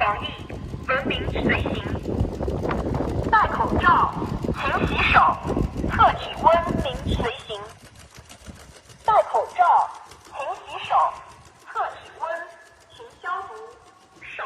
防疫，文明随行。戴口罩，勤洗手，测体温，您随行。戴口罩，勤洗手，测体温，勤消毒手。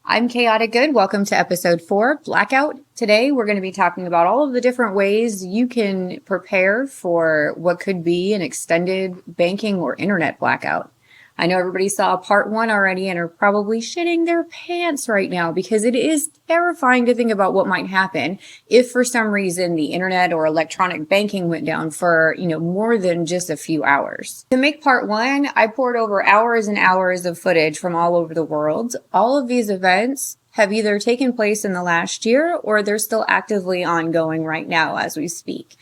I'm Chaotic Good. Welcome to episode 4, Blackout. Today, we're going to be talking about all of the different ways you can prepare for what could be an extended banking or internet blackout. I know everybody saw part 1 already and are probably shitting their pants right now because it is terrifying to think about what might happen if for some reason the internet or electronic banking went down for, more than just a few hours. To make part 1, I poured over hours and hours of footage from all over the world. All of these events have either taken place in the last year or they're still actively ongoing right now as we speak.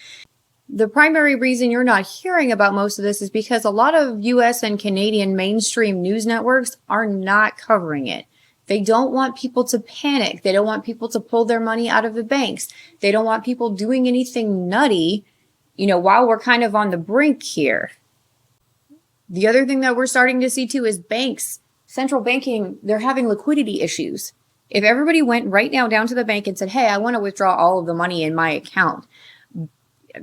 The primary reason you're not hearing about most of this is because a lot of US and Canadian mainstream news networks are not covering it. They don't want people to panic. They don't want people to pull their money out of the banks. They don't want people doing anything nutty, while we're kind of on the brink here. The other thing that we're starting to see too is banks, central banking, they're having liquidity issues. If everybody went right now down to the bank and said, hey, I want to withdraw all of the money in my account,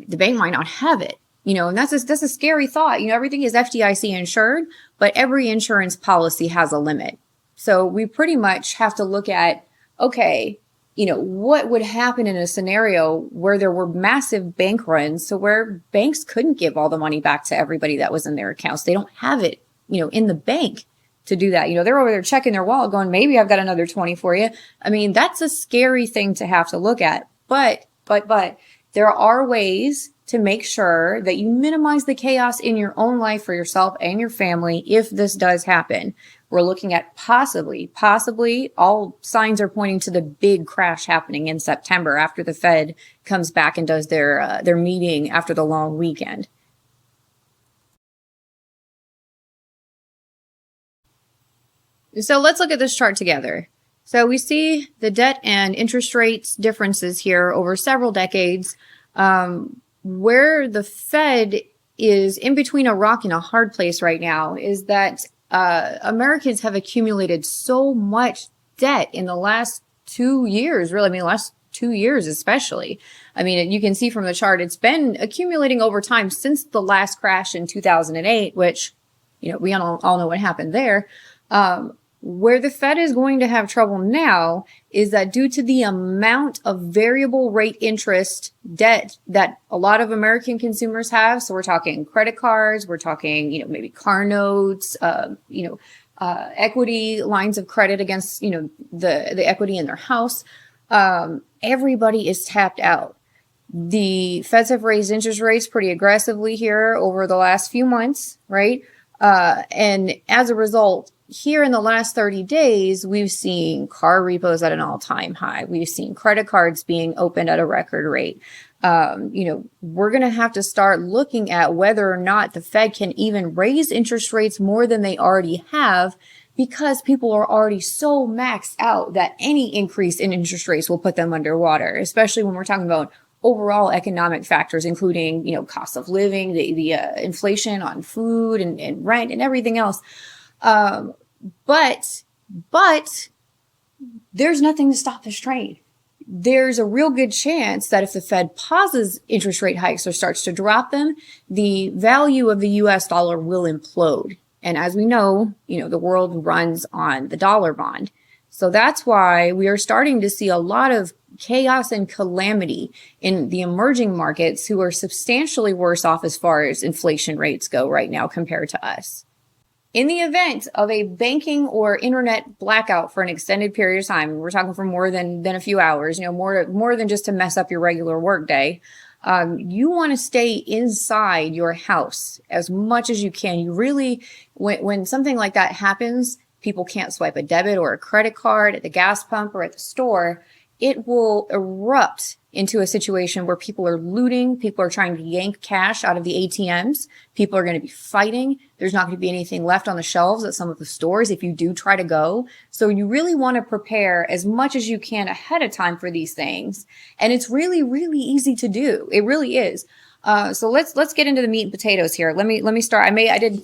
the bank might not have it, and that's a scary thought. Everything is FDIC insured, but every insurance policy has a limit. So we pretty much have to look at, okay, what would happen in a scenario where there were massive bank runs, so where banks couldn't give all the money back to everybody that was in their accounts. They don't have it, in the bank to do that. They're over there checking their wallet going, maybe I've got another 20 for you. I mean, that's a scary thing to have to look at, but there are ways to make sure that you minimize the chaos in your own life for yourself and your family if this does happen. We're looking at possibly, all signs are pointing to the big crash happening in September after the Fed comes back and does their meeting after the long weekend. So let's look at this chart together. So we see the debt and interest rates differences here over several decades, where the Fed is in between a rock and a hard place right now is that Americans have accumulated so much debt in the last 2 years, really. I mean, the last 2 years especially. I mean, you can see from the chart, it's been accumulating over time since the last crash in 2008, which, we all know what happened there. Where the Fed is going to have trouble now is that due to the amount of variable rate interest debt that a lot of American consumers have, so we're talking credit cards, we're talking, maybe car notes, equity lines of credit against, the equity in their house, everybody is tapped out. The Feds have raised interest rates pretty aggressively here over the last few months, right? And as a result, here in the last 30 days, we've seen car repos at an all-time high. We've seen credit cards being opened at a record rate. We're going to have to start looking at whether or not the Fed can even raise interest rates more than they already have, because people are already so maxed out that any increase in interest rates will put them underwater, especially when we're talking about overall economic factors, including, cost of living, the inflation on food and rent and everything else. But there's nothing to stop this train. There's a real good chance that if the Fed pauses interest rate hikes or starts to drop them, the value of the US dollar will implode. And as we know, the world runs on the dollar bond. So that's why we are starting to see a lot of chaos and calamity in the emerging markets who are substantially worse off as far as inflation rates go right now compared to us. In the event of a banking or internet blackout for an extended period of time, we're talking for more than a few hours, more than just to mess up your regular work day, you want to stay inside your house as much as you can. You really, when something like that happens, people can't swipe a debit or a credit card at the gas pump or at the store, it will erupt into a situation where people are looting, people are trying to yank cash out of the ATMs, people are going to be fighting, there's not going to be anything left on the shelves at some of the stores if you do try to go. So you really want to prepare as much as you can ahead of time for these things. And it's really, really easy to do. It really is. So let's get into the meat and potatoes here. Let me start. I did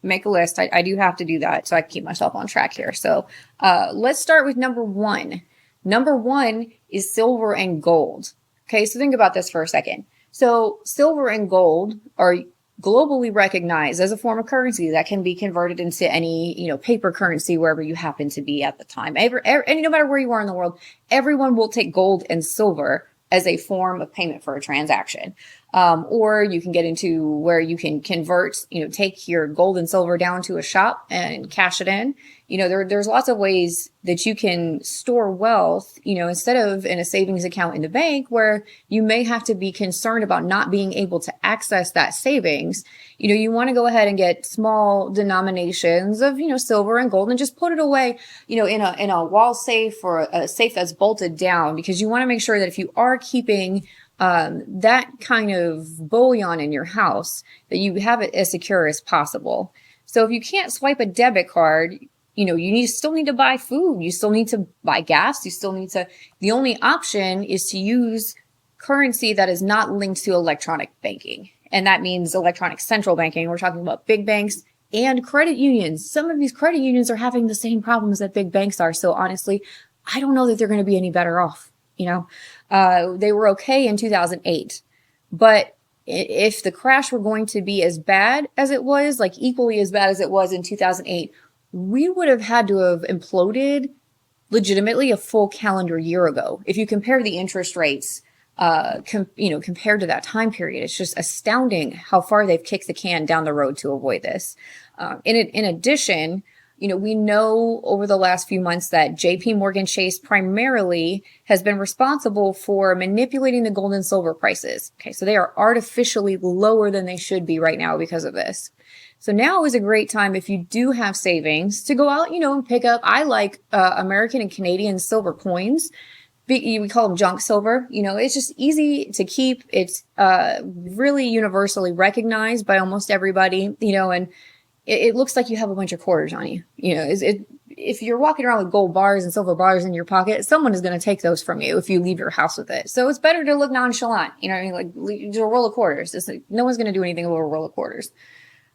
make a list. I do have to do that so I can keep myself on track here. So let's start with number one. Number one is silver and gold. Okay, so think about this for a second. So silver and gold are globally recognized as a form of currency that can be converted into any, paper currency wherever you happen to be at the time. And no matter where you are in the world, everyone will take gold and silver as a form of payment for a transaction. Or you can get into where you can convert, take your gold and silver down to a shop and cash it in. There's lots of ways that you can store wealth, instead of in a savings account in the bank where you may have to be concerned about not being able to access that savings. You want to go ahead and get small denominations of, silver and gold and just put it away, in a wall safe or a safe that's bolted down, because you want to make sure that if you are keeping that kind of bullion in your house, that you have it as secure as possible. So if you can't swipe a debit card, you still need to buy food. You still need to buy gas. The only option is to use currency that is not linked to electronic banking. And that means electronic central banking. We're talking about big banks and credit unions. Some of these credit unions are having the same problems that big banks are. So honestly, I don't know that they're going to be any better off. They were okay in 2008, but if the crash were going to be as bad as it was, like equally as bad as it was in 2008, we would have had to have imploded legitimately a full calendar year ago. If you compare the interest rates, compared to that time period, it's just astounding how far they've kicked the can down the road to avoid this. In addition, we know over the last few months that JP Morgan Chase primarily has been responsible for manipulating the gold and silver prices. Okay, so they are artificially lower than they should be right now because of this. So now is a great time, if you do have savings, to go out, and pick up. I like American and Canadian silver coins. We call them junk silver. It's just easy to keep. It's really universally recognized by almost everybody, and it looks like you have a bunch of quarters on you. If you're walking around with gold bars and silver bars in your pocket, someone is going to take those from you if you leave your house with it. So it's better to look nonchalant. Like a roll of quarters. No one's going to do anything with a roll of quarters.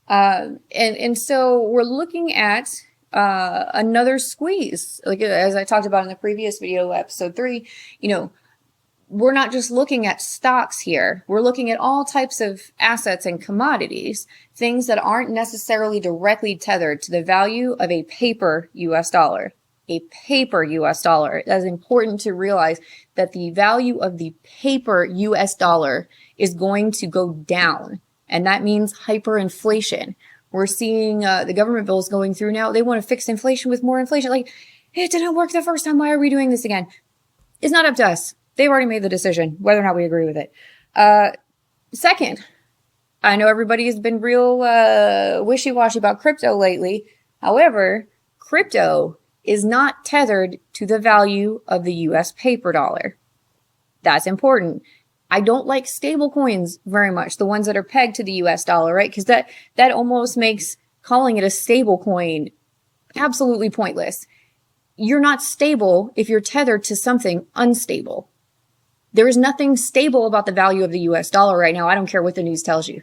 And so we're looking at another squeeze. Like as I talked about in the previous video, episode 3, we're not just looking at stocks here. We're looking at all types of assets and commodities, things that aren't necessarily directly tethered to the value of a paper US dollar. A paper US dollar. That's important to realize that the value of the paper US dollar is going to go down. And that means hyperinflation. We're seeing the government bills going through now. They want to fix inflation with more inflation. Like, it didn't work the first time. Why are we doing this again? It's not up to us. They've already made the decision, whether or not we agree with it. Second, I know everybody has been real wishy-washy about crypto lately. However, crypto is not tethered to the value of the US paper dollar. That's important. I don't like stable coins very much, the ones that are pegged to the US dollar, right? Because that almost makes calling it a stable coin absolutely pointless. You're not stable if you're tethered to something unstable. There is nothing stable about the value of the US dollar right now. I don't care what the news tells you.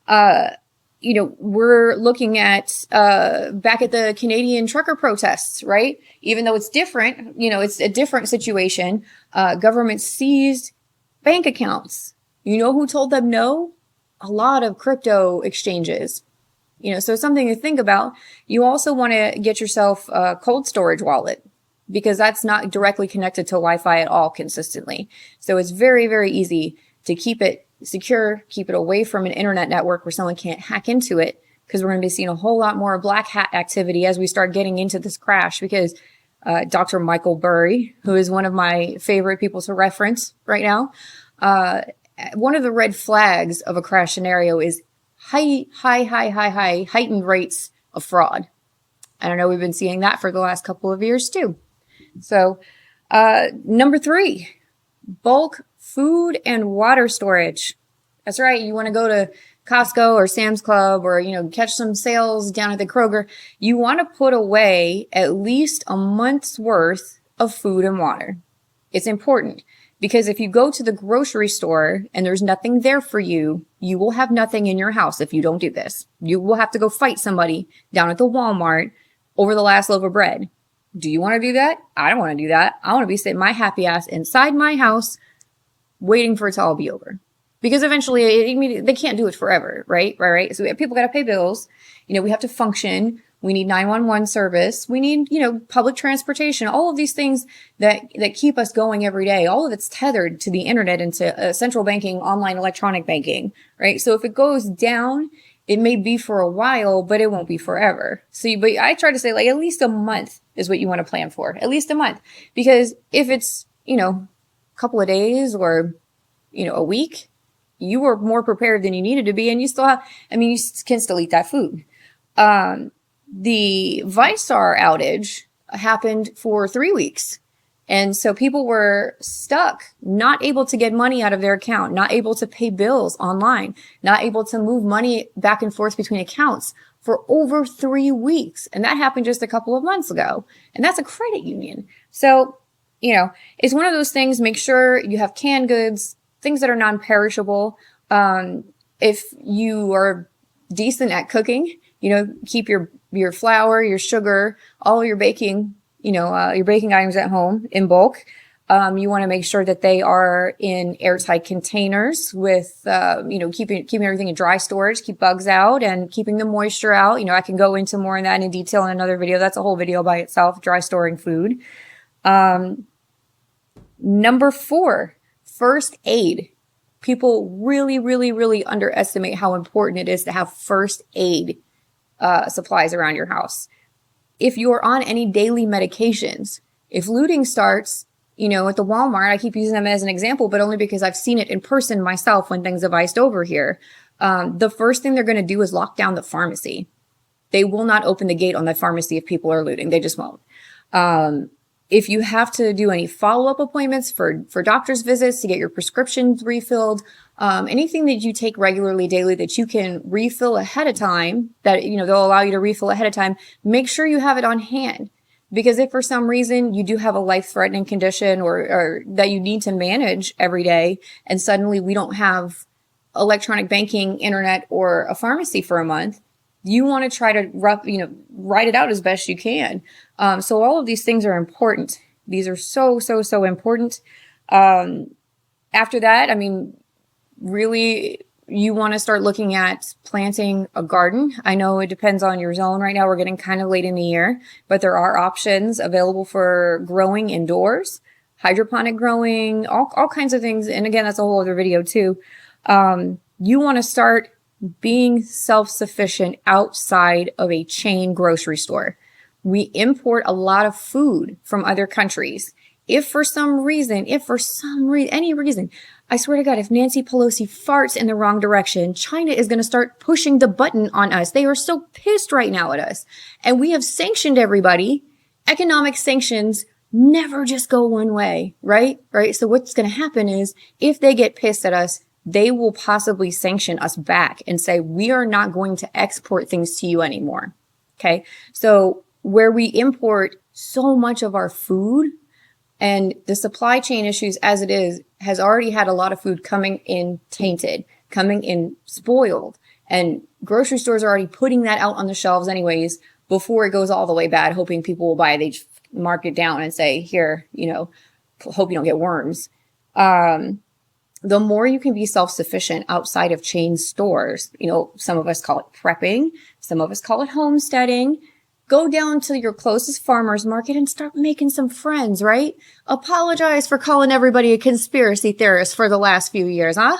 We're looking at back at the Canadian trucker protests, right? Even though it's different, it's a different situation. Government seized bank accounts. You know who told them no? A lot of crypto exchanges. So something to think about. You also want to get yourself a cold storage wallet, because that's not directly connected to Wi-Fi at all consistently. So it's very, very easy to keep it secure, keep it away from an internet network where someone can't hack into it, because we're going to be seeing a whole lot more black hat activity as we start getting into this crash, because Dr. Michael Burry, who is one of my favorite people to reference right now, one of the red flags of a crash scenario is heightened rates of fraud. And I know we've been seeing that for the last couple of years too. So, number 3, bulk food and water storage. That's right. You want to go to Costco or Sam's Club or, catch some sales down at the Kroger. You want to put away at least a month's worth of food and water. It's important. Because if you go to the grocery store and there's nothing there for you, you will have nothing in your house if you don't do this. You will have to go fight somebody down at the Walmart over the last loaf of bread. Do you want to do that? I don't want to do that. I want to be sitting my happy ass inside my house waiting for it to all be over. Because eventually, they can't do it forever, right? Right. So people got to pay bills. We have to function. We need 911 service. We need, public transportation, all of these things that keep us going every day. All of it's tethered to the internet and to central banking, online electronic banking, right? So if it goes down, it may be for a while, but it won't be forever. But I try to say like at least a month is what you want to plan for, at least a month. Because if it's, a couple of days or, a week, you were more prepared than you needed to be. And you can still eat that food. The Vistar outage happened for 3 weeks. And so people were stuck, not able to get money out of their account, not able to pay bills online, not able to move money back and forth between accounts for over 3 weeks. And that happened just a couple of months ago. And that's a credit union. So, it's one of those things. Make sure you have canned goods, things that are non-perishable. If you are decent at cooking, keep your flour, your sugar, all your baking, your baking items at home in bulk. You want to make sure that they are in airtight containers with, keeping everything in dry storage, keep bugs out and keeping the moisture out. I can go into more on that in detail in another video. That's a whole video by itself, dry storing food. Number 4, first aid. People really, really, really underestimate how important it is to have first aid supplies around your house. If you're on any daily medications, if looting starts, at the Walmart, I keep using them as an example, but only because I've seen it in person myself when things have iced over here. The first thing they're going to do is lock down the pharmacy. They will not open the gate on the pharmacy if people are looting. They just won't. If you have to do any follow-up appointments for doctor's visits to get your prescriptions refilled, anything that you take regularly daily that you can refill ahead of time, that, they'll allow you to refill ahead of time, make sure you have it on hand. Because if for some reason you do have a life-threatening condition or that you need to manage every day, and suddenly we don't have electronic banking, internet, or a pharmacy for a month, you want to try to, write it out as best you can. So all of these things are important. These are so, so, so important. After that, really, you want to start looking at planting a garden. I know it depends on your zone. Right now, we're getting kind of late in the year, but there are options available for growing indoors, hydroponic growing, all kinds of things. And again, that's a whole other video too. You want to start being self-sufficient outside of a chain grocery store. We import a lot of food from other countries. If for any reason, I swear to God, if Nancy Pelosi farts in the wrong direction, China is going to start pushing the button on us. They are so pissed right now at us. And we have sanctioned everybody. Economic sanctions never just go one way, right? Right. So what's going to happen is if they get pissed at us, they will possibly sanction us back and say, we are not going to export things to you anymore. Okay. So where we import so much of our food, and the supply chain issues as it is, has already had a lot of food coming in tainted, coming in spoiled. And grocery stores are already putting that out on the shelves anyways, before it goes all the way bad, hoping people will buy it. They just mark it down and say, here, hope you don't get worms. The more you can be self-sufficient outside of chain stores, some of us call it prepping, some of us call it homesteading. Go down to your closest farmer's market and start making some friends, right? Apologize for calling everybody a conspiracy theorist for the last few years, huh?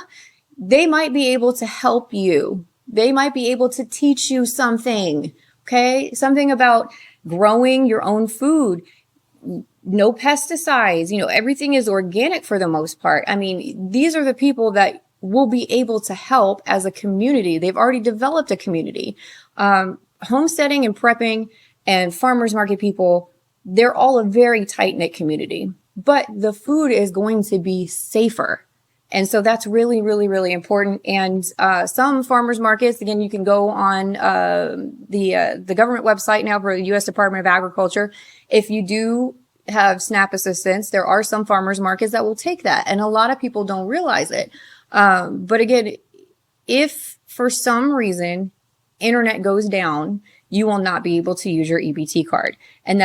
They might be able to help you. They might be able to teach you something, okay? Something about growing your own food. No pesticides, everything is organic for the most part. These are the people that will be able to help as a community. They've already developed a community. Homesteading and prepping and farmers market people, they're all a very tight-knit community, but the food is going to be safer. And so that's really, really, really important. And some farmers markets, again, you can go on the government website now for the U.S. Department of Agriculture. If you do have SNAP assistance. There are some farmers markets that will take that, and a lot of people don't realize it. But again, if for some reason internet goes down, you will not be able to use your EBT card. And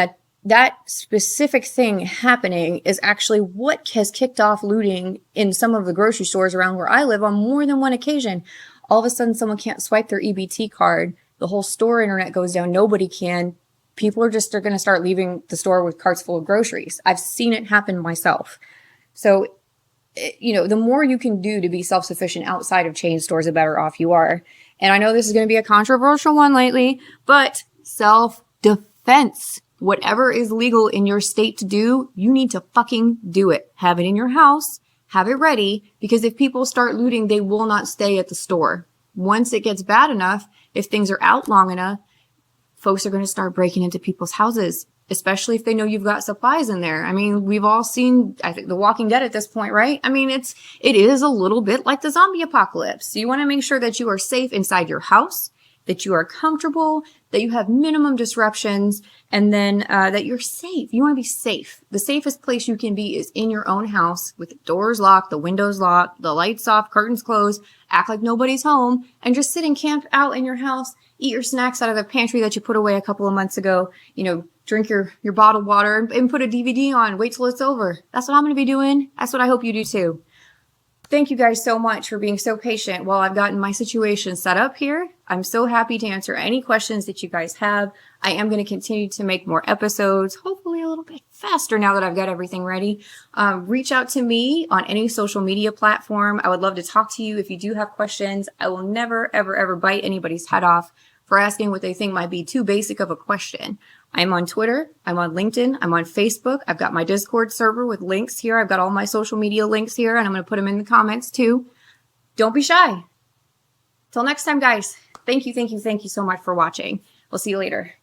that specific thing happening is actually what has kicked off looting in some of the grocery stores around where I live on more than one occasion. All of a sudden, someone can't swipe their EBT card. The whole store internet goes down. Nobody can. People are going to start leaving the store with carts full of groceries. I've seen it happen myself. So, the more you can do to be self-sufficient outside of chain stores, the better off you are. And I know this is going to be a controversial one lately, but self-defense. Whatever is legal in your state to do, you need to fucking do it. Have it in your house. Have it ready, because if people start looting, they will not stay at the store. Once it gets bad enough, if things are out long enough, folks are going to start breaking into people's houses, especially if they know you've got supplies in there. I mean, we've all seen, I think, The Walking Dead at this point, right? I mean, it is a little bit like the zombie apocalypse. So you want to make sure that you are safe inside your house, that you are comfortable, that you have minimum disruptions, and then that you're safe. You want to be safe. The safest place you can be is in your own house with the doors locked, the windows locked, the lights off, curtains closed, act like nobody's home, and just sit and camp out in your house, eat your snacks out of the pantry that you put away a couple of months ago, drink your bottled water and put a DVD on, wait till it's over. That's what I'm going to be doing. That's what I hope you do too. Thank you guys so much for being so patient while I've gotten my situation set up here. I'm so happy to answer any questions that you guys have. I am going to continue to make more episodes, hopefully a little bit faster now that I've got everything ready. Reach out to me on any social media platform. I would love to talk to you if you do have questions. I will never, ever, ever bite anybody's head off for asking what they think might be too basic of a question. I'm on Twitter, I'm on LinkedIn, I'm on Facebook. I've got my Discord server with links here. I've got all my social media links here, and I'm going to put them in the comments too. Don't be shy. Till next time, guys. Thank you so much for watching. We'll see you later.